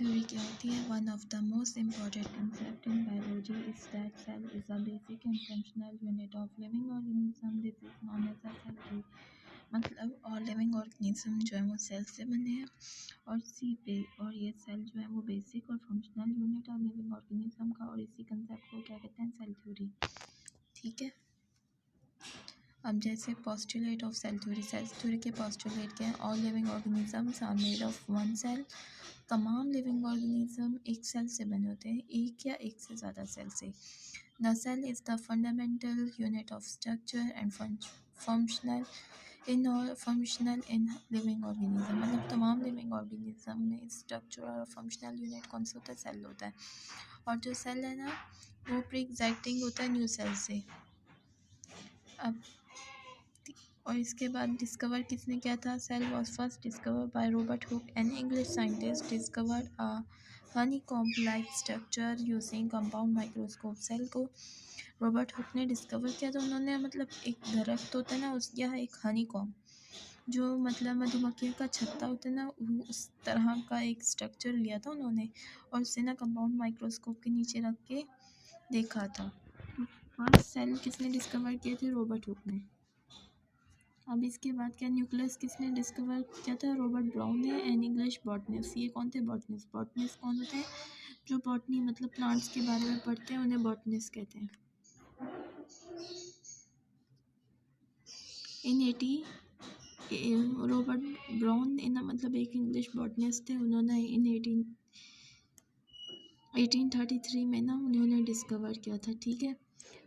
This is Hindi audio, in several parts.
थ्योरी क्या होती है? One of the most important concept in biology is that cell is a basic and functional unit of living organism. This is known as a cell theory. मतलब और लिविंग ऑर्गेनिज्म जो है वो सेल से बने हैं और ये सेल जो है वो बेसिक और फंक्शनल यूनिट है लिविंग ऑर्गेनिज्म का, और इसी कंसेप्ट को क्या कहते हैं? Cell theory. ठीक है। अब जैसे पोस्टुलेट ऑफ सेल थ्योरी के पोस्टुलेट क्या है? All living organisms are made of one cell. तमाम लिविंग ऑर्गेनिज्म एक सेल से बने होते हैं, एक या एक से ज़्यादा सेल से। The cell is the fundamental unit of structure and functional in living organism. मतलब तमाम लिविंग ऑर्गेनिज्म में स्ट्रक्चर और फंक्शनल यूनिट कौन सा होता है? सेल होता है। और जो सेल है ना वो प्री एग्जिस्टिंग होता है न्यू सेल से। अब और इसके बाद डिस्कवर किसने किया था? Cell was first discover by Robert Hooke, an English scientist discovered a honeycomb like structure using compound microscope. Cell को रॉबर्ट हुक ने डिस्कवर किया था। उन्होंने मतलब एक दरख्त होता है ना या एक हनीकॉम्ब जो मतलब मधुमक्खियों का छत्ता होता है ना, उस तरह का एक स्ट्रक्चर लिया था उन्होंने और उसे ना कंपाउंड माइक्रोस्कोप के नीचे रख के देखा था। फर्स्ट सेल किसने डिस्कवर किए थे? रॉबर्ट हुक ने। अब इसके बाद क्या न्यूक्लियस किसने डिस्कवर किया था? रॉबर्ट ब्राउन ने, एन इंग्लिश बॉटनिस्ट। ये कौन थे? बॉटनिस्ट। बॉटनिस्ट कौन होते हैं? जो बॉटनी मतलब प्लांट्स के बारे में पढ़ते हैं उन्हें बॉटनिस्ट कहते हैं। रॉबर्ट ब्राउन मतलब एक इंग्लिश बॉटनिस्ट थे। उन्होंने इन 1833 में ना उन्होंने डिस्कवर किया था। ठीक है।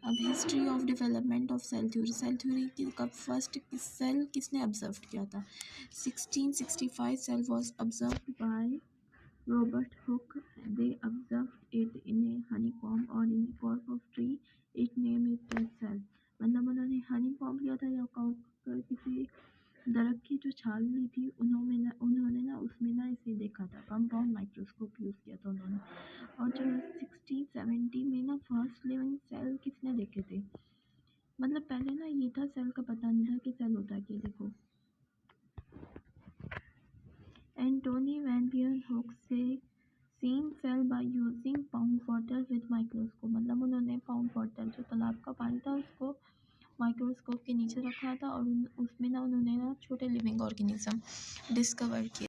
अब history of development of cell theory की कब फर्स्ट सेल किसने ऑब्जर्व किया था? 1665 cell was observed by Robert Hooke. They observed it in a honeycomb और in a cork of tree. It name is that cell. मतलब उन्होंने हनीकॉम्ब लिया था या किसी दरख्त की जो छाल ली थी उन्होंने ना उसमें ना इसे देखा था, कंपाउंड माइक्रोस्कोप यूज़ किया था उन्होंने। और जो 1670 में ना फर्स्ट लिविंग सेल किसने देखे थे? मतलब पहले ना ये था सेल का पता नहीं था कि सेल होता क्या। देखो एंटोनी वैन लीeuwenhoek से seeing cell by using pond water with microscope. मतलब उन्होंने पाउंड वाटर जो तालाब का पानी था उसको माइक्रोस्कोप के नीचे रखा था और उसमें ना उन्होंने ना छोटे लिविंग ऑर्गेनिज्म डिस्कवर किए।